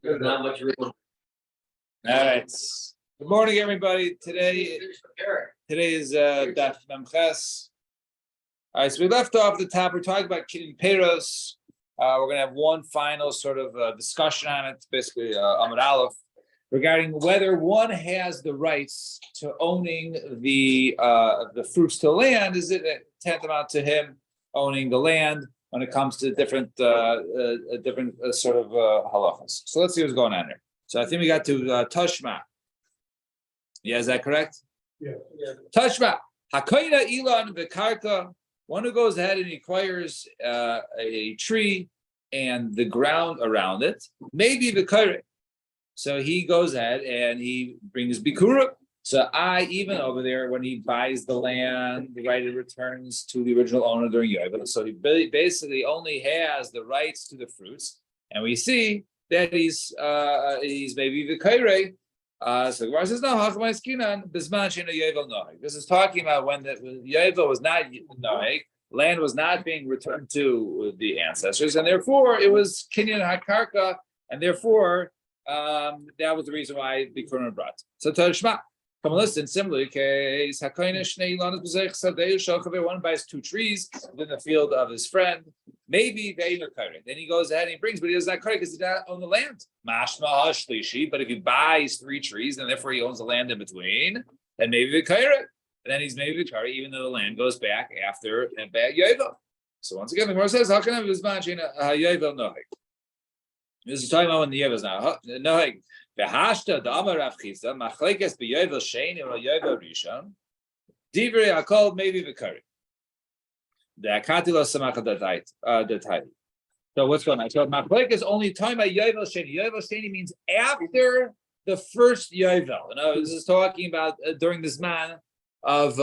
There's not much room. All right. Good morning, everybody. Today is Daf Memches. All right, so we left off at the top. We're talking about Kinyan Peiros. We're going to have one final sort of discussion on it, basically Amud Aleph, regarding whether one has the rights to owning the fruits to the land. Is it tantamount to him owning the land when it comes to different sort of halachas? So let's see what's going on here. So I think we got to Tashma. Yeah, is that correct? Yeah. Tashma. Hakoina ilan v'karka. One who goes ahead and acquires a tree and the ground around it, maybe v'kare. So he goes ahead and he brings bikura. So even over there, when he buys the land, the right, it returns to the original owner during Yovel. So he basically only has the rights to the fruits, and we see that he's maybe v'kare. So the Gemara says no. This is talking about when the Yovel was not noheg, land was not being returned to the ancestors, and therefore it was kinyan hakarka, and therefore that was the reason why the Bikurim brought. So Tashma, come on, listen. Similar case, one buys two trees within the field of his friend. Maybe then he goes ahead and he brings, but he does not because he does not own the land. Mashma shlishi. But if he buys three trees, and therefore he owns the land in between, then maybe v'kayre. And then he's maybe v'kayre, even though the land goes back after and back Yovel. So once again, the Gemara says, "How can I have this manchina Yovel noheg?" This is talking about when the Yovel is not noheg. V'hashta da'amar Rav Chisda machlekes b'Yovel sheini or Yovel rishon. Divrei hakol maybe v'kayre. The akatila samacha datai. So what's going on? So machlek is only talking about Yovel Sheni. Yovel Sheni means after the first Yovel. This is talking about during this man of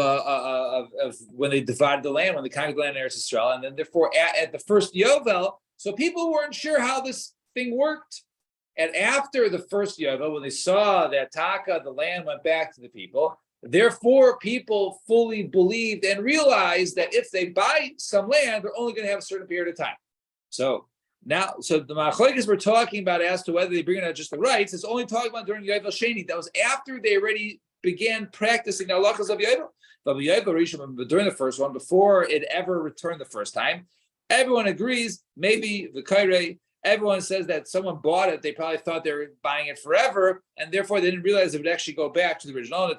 when they divided the land, when they conquered the land in Eretz Yisrael, and then therefore at the first Yovel. So people weren't sure how this thing worked. And after the first Yovel, when they saw that the land went back to the people. Therefore, people fully believed and realized that if they buy some land, they're only going to have a certain period of time. So the machlokes we're talking about as to whether they bring in just the rights, it's only talking about during Yovel Sheni. That was after they already began practicing the halachas of Yovel. But during the first one, before it ever returned the first time, everyone agrees, maybe the kairei. Everyone says that someone bought it. They probably thought they were buying it forever, and therefore they didn't realize it would actually go back to the original owner.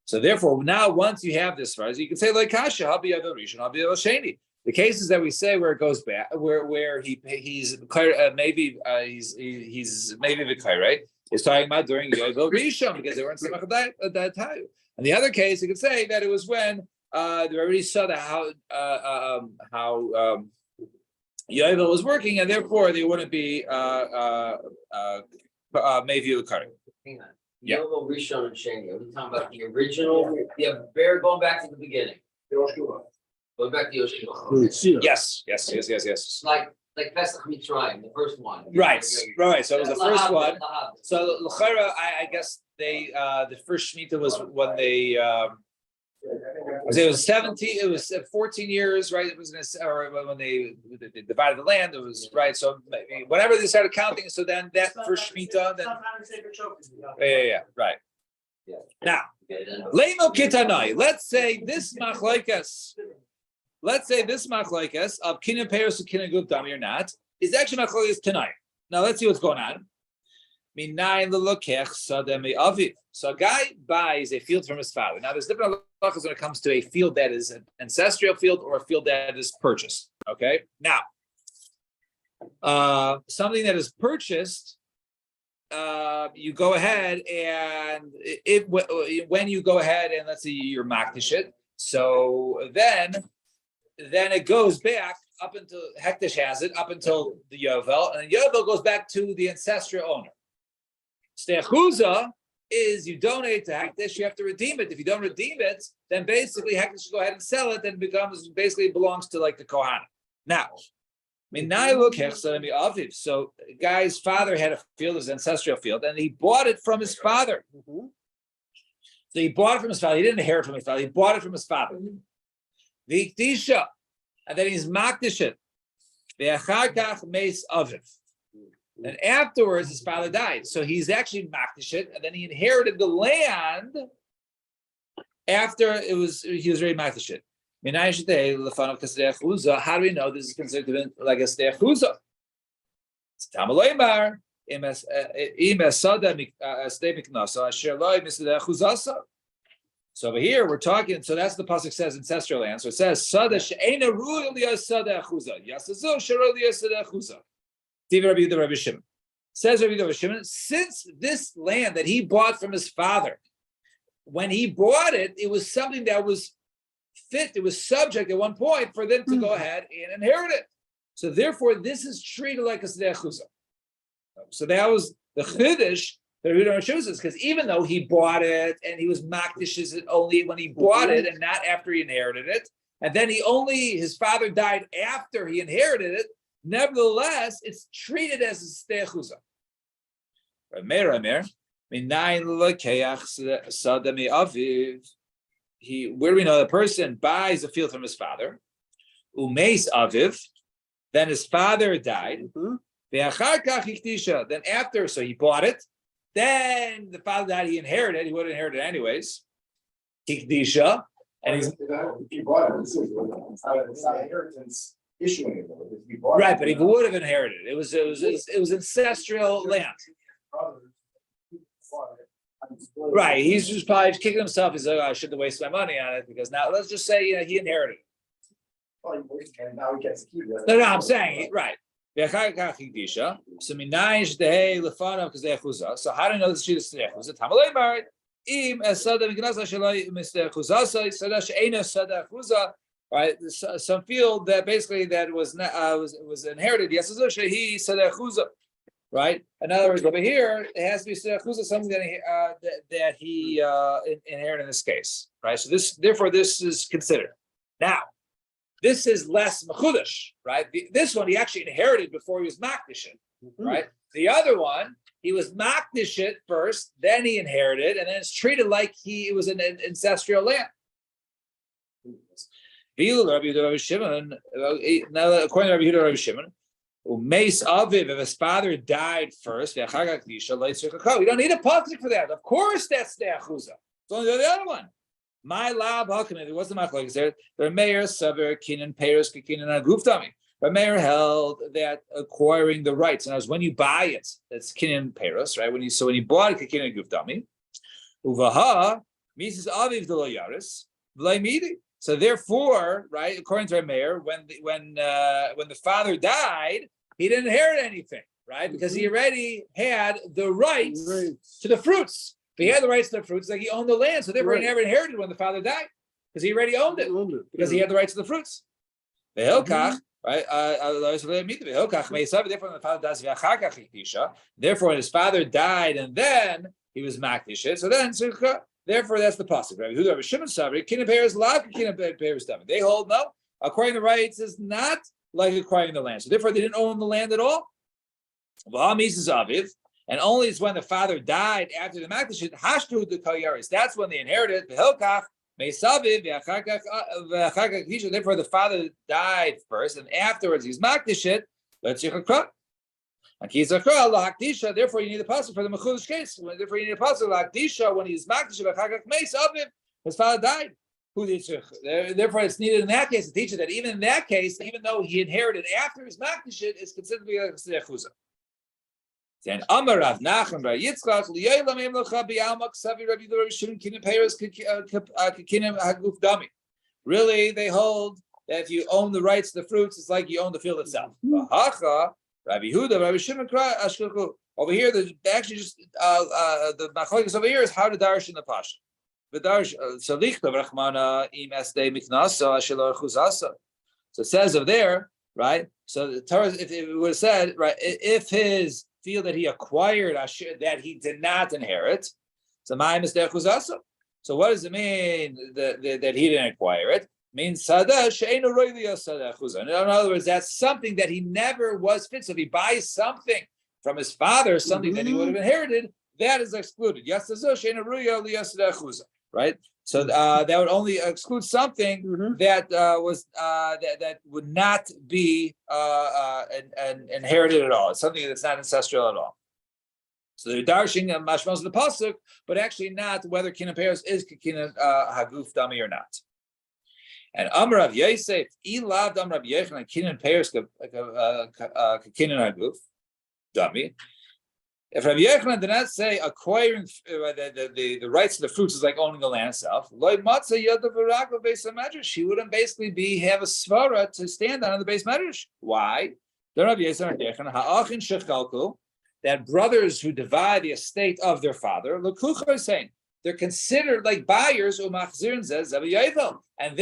So therefore, now once you have this, right, you can say like kasha, I'll be Yovel Rishon, I'll be Yovel Sheni. The cases that we say where it goes back, where he's maybe the kairei is talking about during Yovel Rishon because they weren't samach at that time. And the other case, you could say that it was when they already saw how Yovel was working, and therefore they wouldn't be maybe the current. Hang on. Yeah. Yovel Rishon and Sheni. Are we talking about the original? Yeah, bear going back to the beginning. Going back to Yoshua. Yes. Like Pesach Mitzrayim, the first one. Right. So it was the first one. So l'chara, I guess they the first Shemitah was when they. It was 17. It was 14 years, right? It was when they divided the land. It was right. So whenever they started counting, so then that first Shemitah, then right. Yeah. Now, Leimo Kitanai. Let's say this machlokes of Kinyan Peiros and Kinyan Gukdami or not is actually machlokes tonight. Now let's see what's going on. So a guy buys a field from his father. Now there's different halachas when it comes to a field that is an ancestral field or a field that is purchased. Okay. Now, something that is purchased, you go ahead and when you go ahead and let's say you're makdish it, so then it goes back up until Hektish has it up until the Yovel, and the Yovel goes back to the ancestral owner. Stechuza is you donate to Hektish, you have to redeem it. If you don't redeem it, then basically Hektish should go ahead and sell it, then it belongs to like the Kohanim. Now, so the guy's father had a field, his ancestral field, and he bought it from his father. So he bought it from his father. He didn't inherit from his father. He bought it from his father. And then he's makdish it. And afterwards, his father died. So he's actually makdish it, and then he inherited the land after he was already makdish it. How do we know this is considered to be like a stei chuzah? It's Tamaloimar. So over here we're talking. So that's the pasuk says ancestral land. So it says sada she'ena ru'il yasada chuzah yasazo sherol yasada chuzah. Rabbi Yehuda Rabbi Shimon says Rabbi Yehuda Rabbi Shimon, since this land that he bought from his father, when he bought it, it was something that was fit. It was subject at one point for them to go ahead and inherit it. So therefore, this is treated like a stei chuzah. So that was the chiddush that Rabbi Yehuda Rabbi Shimon says, because even though he bought it and he was makdish it only when he bought it and not after he inherited it, and then his father died after he inherited it. Nevertheless, it's treated as a stei chuzah. Where do we know the person buys a field from his father? Umeis aviv, then his father died. Then after, so he bought it. Then the father died, he inherited. He would have inherited anyways. Kikdisha, and he's he bought it. It's not inheritance issuing it. Right, but he would have inherited it. It was ancestral land. Right, he's just probably kicking himself. He's like, I shouldn't have wasted my money on it because now let's just say he inherited it. And now he gets to keep it. No, I'm saying right. So how do you know this is stei chuzah? Tamalei married. Right, some feel that basically that was inherited. Yes, he stei chuzah. Right. In other words, over here it has to be stei chuzah, something that he inherited in this case. Right. So therefore this is considered. Now, this is less mechudash. Right. This one he actually inherited before he was makdish it. Right. The other one he was makdish it first, then he inherited, and then it's treated like it was an ancestral land. Now, according to Rabbi Yehuda Rabbi Shimon, Umeis aviv, if his father died first, you don't need a pasuk for that. Of course, that's stei chuzah. It's only the other one. My lab halkamed. It wasn't my like there. The mayor saver kinan peiros kinan aguftami. The mayor held that acquiring the rights, and as when you buy it, that's kinan peiros, right? When you bought it, kinan aguftami, uvaha mises aviv de lo yaris v'lay midi. So therefore, right, according to our mayor, when the father died, he didn't inherit anything, right? Because he already had the rights to the fruits. If he had the rights to the fruits, like he owned the land, so therefore he never inherited when the father died, because he already owned it, because he had the rights to the fruits. The hilkach, right? Therefore, when the father dies, therefore, when his father died, and then he was makdish. So then. Therefore, that's the pasuk. Right? Rabbi Shimon Savri, kinyan peiros lav, kinyan peiros dami. They hold no. Acquiring the rights is not like acquiring the land. So therefore, they didn't own the land at all. And only is when the father died after the makdish hashtu the kayaris. That's when they inherited the hilkach meisaviv v'achakach. Therefore, the father died first, and afterwards he's makdish it. Let's yichakra. Therefore, you need a pasuk for the mechudash case. Therefore, you need a pasuk lakdisha when he's makdish v'achakach meisaviv. His father died. Therefore, it's needed in that case to teach you that even in that case, even though he inherited after his makdish, it's considered to be like a stei chuzah. Then Amar Rav Nachman Bar Yitzchak liyolam emlocha bi'alma ksavi Rabbi Yehuda Rabbi Shimon kinyan peiros kinyan haguf dami. Really, they hold that if you own the rights to the fruits, it's like you own the field itself. Hacha Rabbi Yehuda Rabbi Shimon ashkuku. Over here, the actually just the machlokes over here is how to darsh in the pasha. V'darsh salichta v'rachmana im esdei miknasa ashelo chuzasa. So it says over there, right? So the Torah, if it would have said, right, if his field that he acquired that he did not inherit, so my mistake chuzasa. So what does it mean that he didn't acquire it? It means sada she'enu roilia sada chuzah. In other words, that's something that he never was fit. So if he buys something from his father, something that he would have inherited, that is excluded. Right? right? So that would only exclude something that that would not be inherited at all. It's something that's not ancestral at all. So they're darshing mashmos of the pasuk, but actually not whether kinyan peros is kinyan haguf dami or not. And Amar Rav Yosef, Ilav Amar Rav Yochanan kinyan peros kinyan haguf dami. If Rabbi Yochanan did not say acquiring the rights to the fruits is like owning the land itself, she wouldn't basically have a svara to stand on the base medrash. Why? That brothers who divide the estate of their father, they're considered like buyers, and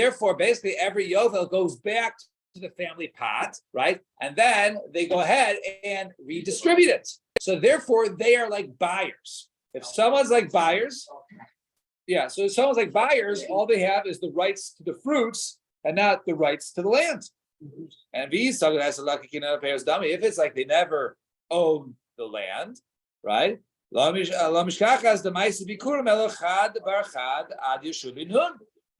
therefore basically every yovel goes back to the family pot, right? And then they go ahead and redistribute it. So therefore, they are like buyers. If someone's like buyers, so if someone's like buyers, all they have is the rights to the fruits and not the rights to the land. And if it's like they never own the land, right? The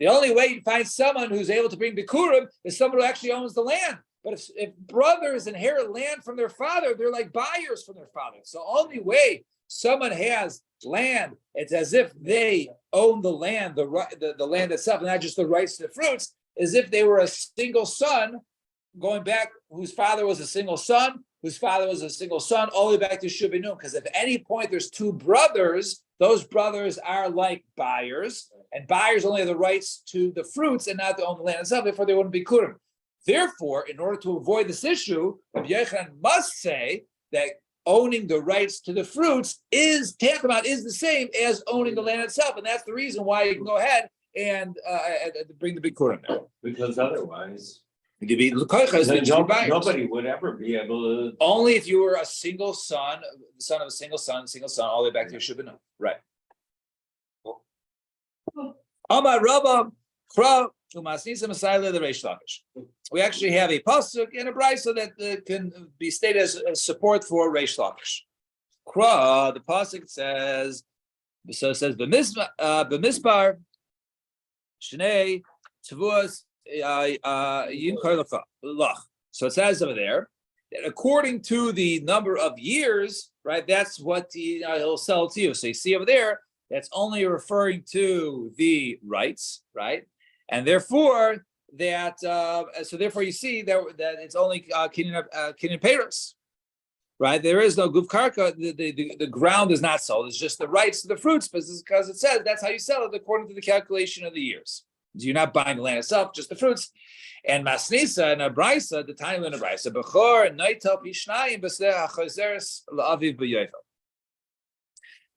only way you find someone who's able to bring bikurim is someone who actually owns the land. But if brothers inherit land from their father, they're like buyers from their father. So only way someone has land, it's as if they own the land, the land itself, not just the rights to the fruits, is if they were a single son, going back, whose father was a single son, whose father was a single son, all the way back to Shubinun. Because if at any point there's two brothers, those brothers are like buyers, and buyers only have the rights to the fruits and not to own the land itself, therefore they wouldn't be kurim. Therefore, in order to avoid this issue, Rabbi Yochanan must say that owning the rights to the fruits is tantamount, is the same as owning the land itself, and that's the reason why you can go ahead and bring the bikurim there. Because otherwise, nobody would ever be able to. Only if you were a single son, the son of a single son, all the way back to your Shubinah. Right. Amar Rabba Kra. We actually have a pasuk and a brisa that can be stated as support for Reish Lakish. Kra, the pasuk says, so it says b'mispar shnei tvuas yinkar lach. So it says over there that according to the number of years, right? That's what he'll sell to you. So you see over there, that's only referring to the rights, right? And therefore, therefore you see that it's only kinyan peros, right? There is no guf karka. The ground is not sold. It's just the rights to the fruits, because it says that's how you sell it according to the calculation of the years. So you're not buying the land itself, just the fruits. And masnisa and a brisa, the tiny land of brisa, bechor and naitel pishnayim b'seh hachazeres la'aviv b'yovel.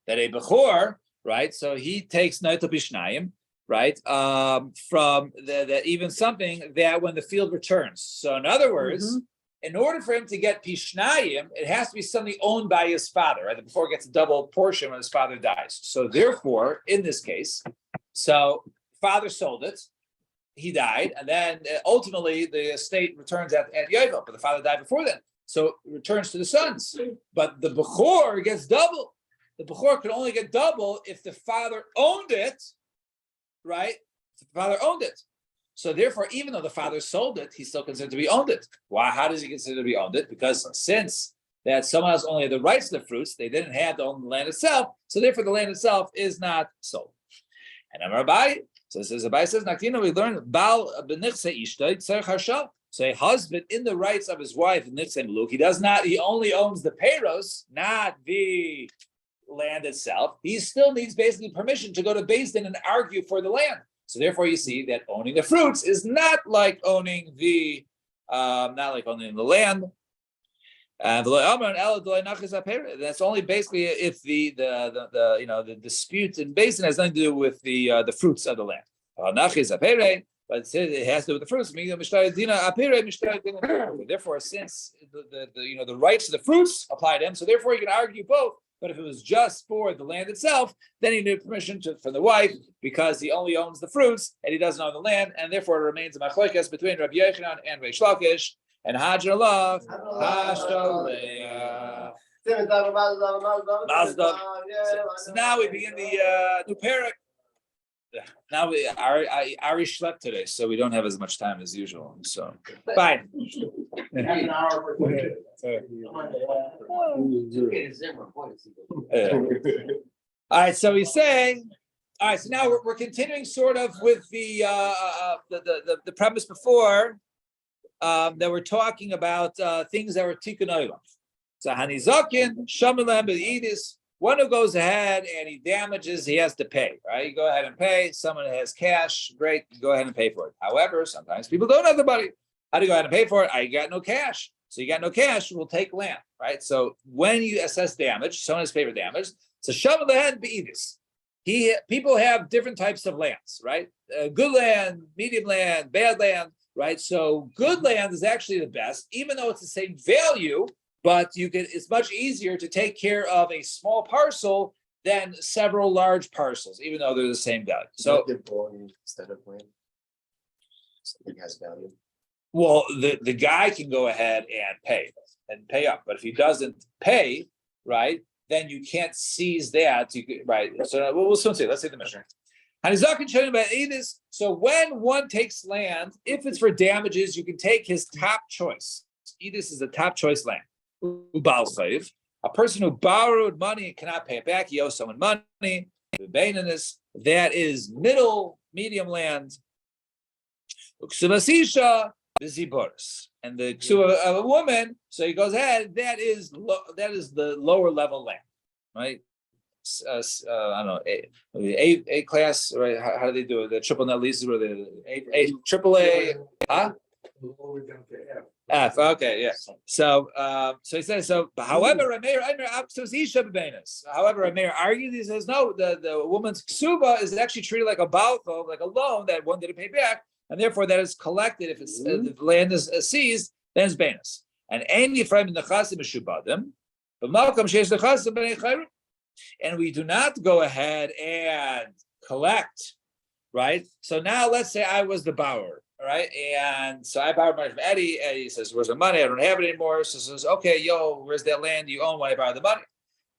That a bechor, right? So he takes naitel pishnayim, right? From the even something that when the field returns. So in other words, in order for him to get pishnayim, it has to be something owned by his father, right? Before it gets a double portion when his father dies. So therefore, in this case, so father sold it, he died, and then ultimately the estate returns at Yovel, but the father died before then. So it returns to the sons. But the Bechor gets double. The Bechor could only get double if the father owned it, right? The father owned it. So therefore, even though the father sold it, he's still considered to be owned it. Why? How does he consider to be owned it? Because since that someone else only had the rights to the fruits, they didn't have to own the land itself. So therefore, the land itself is not sold. And Amar Abai, so Abai says, Naktina, we learn Baal b'nichse ishtay tzarich harsha. So a husband in the rights of his wife, he only owns the peros, not the land itself. He still needs basically permission to go to Beis Din and argue for the land. So therefore, you see that owning the fruits is not like owning the land. That's only basically if the dispute in Beis Din has nothing to do with the fruits of the land. But it says it has to do with the fruits. Therefore, since the rights to the fruits apply to him, so therefore you can argue both. But if it was just for the land itself, then he needed permission from the wife because he only owns the fruits and he doesn't own the land, and therefore it remains a machlokes between Rabbi Yochanan and Reish Lakish. And Hajar Allah, so now we begin the new parak. Now Ari slept today, so we don't have as much time as usual. So fine. Half an hour for. Okay, Zimmer, boy, it's even- All right, so he's saying, all right, so now we're continuing sort of with the premise before that we're talking about things that were tikkun olam. So hanizakin shamalem b'idis, one who goes ahead and he damages, he has to pay, right? You go ahead and pay. Someone has cash, great, you go ahead and pay for it. However, sometimes people don't have the money. How do you go ahead and pay for it? I got no cash. So you got no cash, we'll take land, right? So when you assess damage, someone has to pay for damage. So shamalem b'idis. People have different types of lands, right? Good land, medium land, bad land, right? So good land is actually the best, even though it's the same value, but it's much easier to take care of a small parcel than several large parcels, even though they're the same value. So Instead of land. Something has value. well, the guy can go ahead and pay up, but if he doesn't pay, right, then you can't seize that. Right. So we'll soon see. Let's say the mission. So when one takes land, if it's for damages, you can take his top choice. Edis is the top choice land. A person who borrowed money and cannot pay it back, he owes someone money. That is medium land. And the ksuba of a woman, so he goes ahead. That is the lower level land, right? I don't know, A class, right? How do they do it? The triple net leases, where the triple A, huh? F. Okay, yeah. So he says so. However, Rameir argues. He says no. The woman's ksuba is actually treated like a balko, like a loan that one didn't pay back. And therefore, that is collected. If it's the land is seized, then it's banus. And any from the nechasim mishubadim, but malkam sheish nechasim b'nei chayrim, and we do not go ahead and collect, right? So now let's say I was the borrower, right? And so I borrowed money from Eddie. Eddie says, "Where's the money? I don't have it anymore." So he says, "Okay, yo, where's that land you own when I borrowed the money?"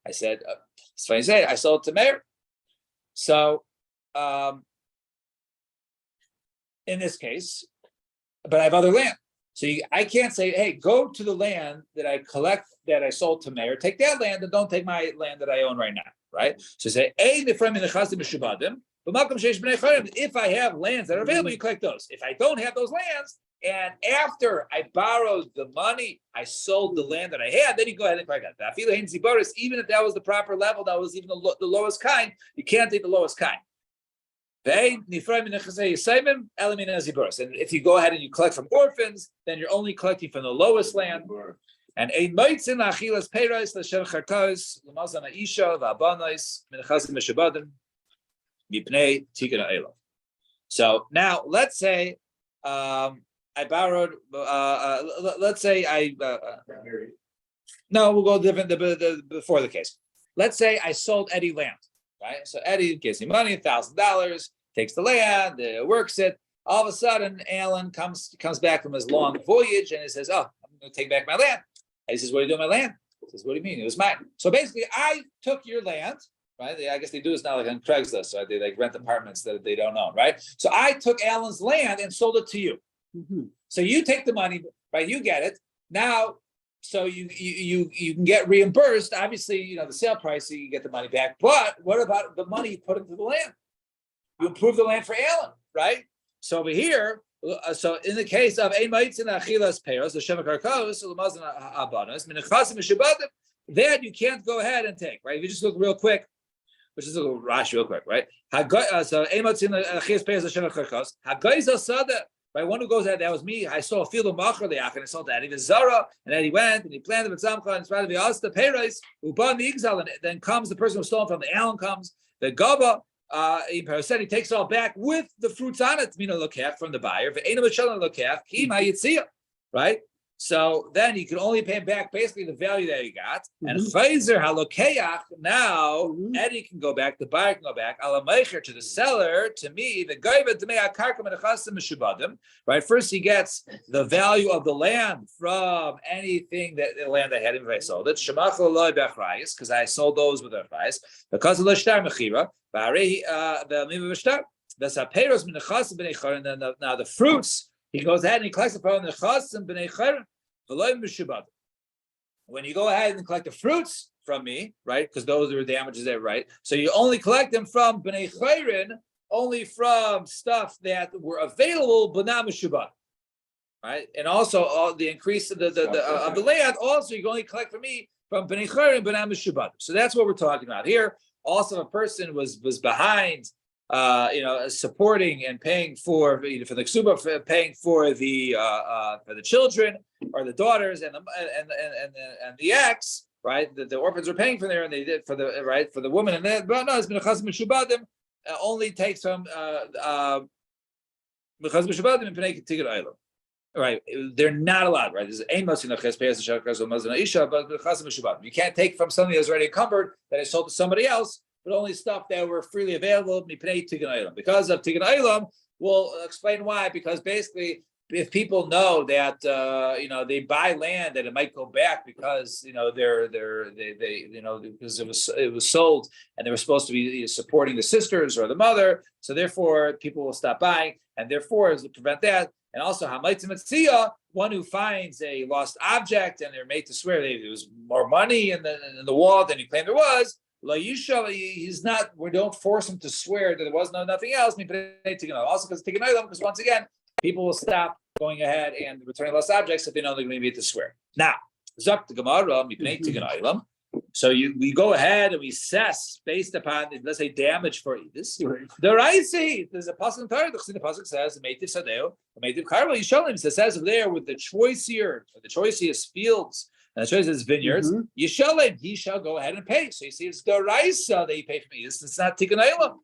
I said, "That's funny. Say I sold it to Meir." So. In this case, but I have other land. So I can't say, hey, go to the land that I collect, that I sold to Meir, take that land and don't take my land that I own right now, right? So say, if I have lands that are available, you collect those. If I don't have those lands, and after I borrowed the money, I sold the land that I had, then you go ahead and collect that. Even if that was the proper level, that was even the lowest kind, you can't take the lowest kind. And if you go ahead and you collect from orphans, then you're only collecting from the lowest land. And so now let's say I borrowed. Let's say no, we'll go different before the case. Let's say I sold Eddie land. Right, so Eddie gives me money, $1,000, takes the land, works it. All of a sudden, Alan comes back from his long voyage, and he says, "Oh, I'm going to take back my land." And he says, "What are you doing with my land?" He says, "What do you mean? It was mine." So basically, I took your land, right? I guess they do this now, like on Craigslist, right? They like rent apartments that they don't own, right? So I took Alan's land and sold it to you. Mm-hmm. So you take the money, right? You get it now. So you can get reimbursed. Obviously, the sale price, so you get the money back. But what about the money you put into the land? You improve the land for Alan, right? So over here, so in the case of that you can't go ahead and take, right? If you just look real quick, which is a little Rashi real quick, right? So right, one who goes out, that was me. I saw a field of Machar Leach, and I saw that. He was Zara, and then he went and he planted with Tzamcha, and started the Asta Peiros, Uban the Igzal, and then comes the person who stole from the Alan comes, the Gaba, he takes it all back with the fruits on it, Lokach from the buyer, right? So then you can only pay back basically the value that you got. And Chayzer Halokeach, now Eddie can go back, the buyer can go back, Alamecher to the seller, to me, the Gaiva Dmei HaKarka Menachasim Meshubadim, right? First he gets the value of the land from anything that the land I had if I sold it. Shemach Loi Bechrayis, because I sold those with a price. Because of the Shtar Mechira, And then now the fruits, he goes ahead and he collects it from the nechasim b'nei chayrin. When you go ahead and collect the fruits from me, right? Because those are damages there, right? So you only collect them from b'nei chayrin, only from stuff that were available, but not meshubad. Right, and also all the increase of the layout. Also, you can only collect from me from b'nei chayrin, but not meshubad. So that's what we're talking about here. Also, a person was behind, supporting and paying for the ksuba, paying for the children or the daughters and the ex, right? The orphans were paying for there, and they did for the woman, and then but no, it's been a chazim mishubadim. Only takes from chazim mishubadim and penei tikkun olam. Right, they're not allowed. Right, there's ein masin aches peyas shakras mazon isha, but chazim mishubadim. You can't take from something that's already encumbered that is sold to somebody else, but only stuff that were freely available. Penei tikkun olam. Because of tikkun olam, we'll explain why. Because basically, if people know that they buy land and it might go back because because it was sold and they were supposed to be supporting the sisters or the mother, so therefore people will stop buying, and therefore to prevent that. And also one who finds a lost object and they're made to swear there was more money in the wall than he claimed there was. He's not. We don't force him to swear that there was nothing else. Also because once again, people will stop going ahead and returning lost objects if they know they're going to be able to swear. Now, Zok the Gemara, so we go ahead and we assess based upon, let's say, damage for this. The Raisi, there's a pasuk in Torah. The pasuk says, "Meitiv sadeu, meitiv karva yishalim." It says there with the choicest fields and the choicest vineyards, yishalim, he shall go ahead and pay. So you see, it's the Raisa that you pay for me. It's not tikkun olam.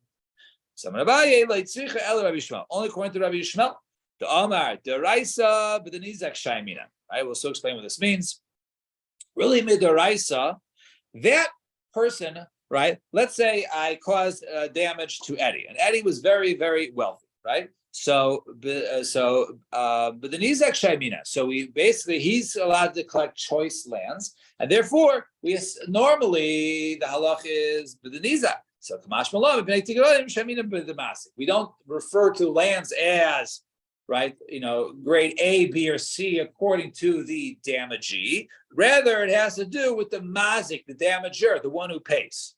Only according to Rabbi Yishmael. The Amar, the Raisa, but the Nizak Shaimina. I will so explain what this means. Really, Midoraisa, that person, right? Let's say I caused damage to Eddie, and Eddie was very, very wealthy, right? But the Nizak Shaimina. So he's allowed to collect choice lands, and therefore normally the halach is the Nizak. So we don't refer to lands as grade A, B, or C according to the damagee. Rather, it has to do with the mazik, the damager, the one who pays.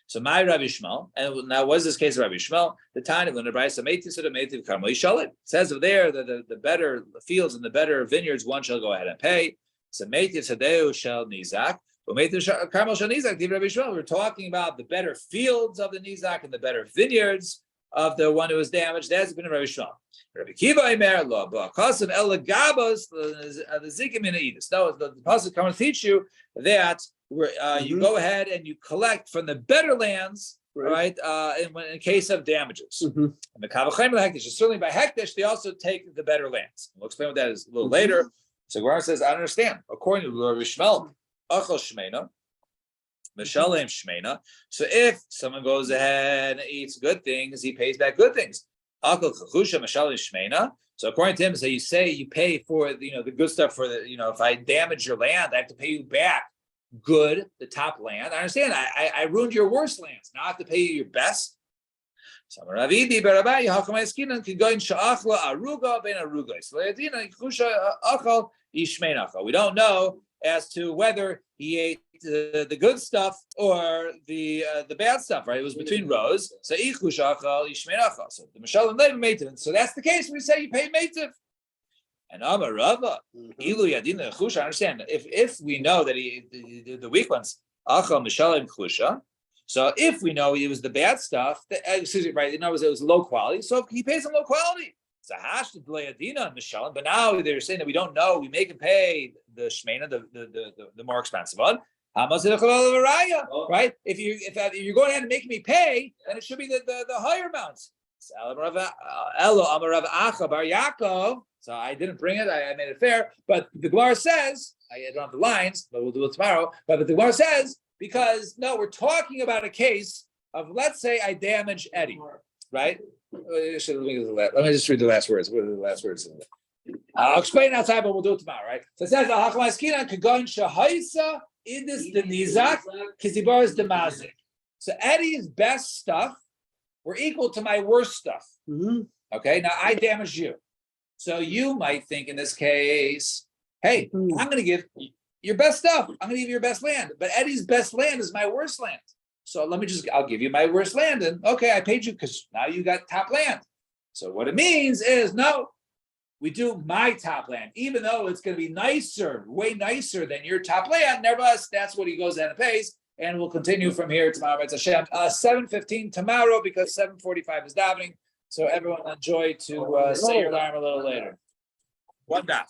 So my Rabbi Shmuel, and now was this case of Rabbi Shmuel, the time of the Nebraisa Meitiv Karmel Shalit says of there the better fields and the better vineyards, one shall go ahead and pay. So Meitiv Sadeu shall Nizak. Karmel shall Nizak, Rabbi Shmuel. We're talking about the better fields of the Nizak and the better vineyards of the one who was damaged. That's been Rabbi Shmuel. Rabbi Kiva Imer Lo Ba'Kasim Elagabos the Zikim in Edis. No, the pasuk comes to teach you that you go ahead and you collect from the better lands, right? In case of damages. And the Kavachayim Hektish is certainly by Hektish. They also take the better lands. We'll explain what that is a little later. So Gemara says, I understand. According to Rabbi Shmuel, Achal Shmeina. Mishalem Shmeina. So if someone goes ahead and eats good things, he pays back good things. Akal Chachusha Mishalem Shmeina. So according to him, so you say you pay for the good stuff for if I damage your land, I have to pay you back good, the top land. I understand. I ruined your worst lands. Now I have to pay you your best. So we don't know as to whether he ate the good stuff or the bad stuff, right? It was between rows. So the Mishalim Lev Meitiv. So that's the case. We say you pay Meitiv. And Amar Rava, Ilu Yadina Chusha. I understand if we know that the weak ones, Achal Mishalim Chusha. So if we know it was the bad stuff, right? In other words, it was low quality. So he pays them low quality. But now they're saying that we don't know. We make him pay the shmeina, the more expensive one. Right? If you're going ahead and making me pay, then it should be the higher amounts. So I didn't bring it. I made it fair. But the Gemara says, I don't have the lines, but we'll do it tomorrow. But the Gemara says, because no, we're talking about a case of, let's say I damage Eddie, right? Let me just read the last words. What are the last words? I'll explain outside, but we'll do it tomorrow, right? So it says, so Eddie's best stuff were equal to my worst stuff. Mhm. Okay, now I damaged you. So you might think in this case, hey, I'm going to give your best stuff. I'm going to give you your best land. But Eddie's best land is my worst land. So I'll give you my worst land. And okay, I paid you because now you got top land. So what it means is no, we do my top land, even though it's going to be nicer, way nicer than your top land. Nevertheless, that's what he goes ahead and pays. And we'll continue from here tomorrow. It's Hashem. 7:15 tomorrow because 7:45 is davening. So everyone enjoy to say your alarm a little later. One daf.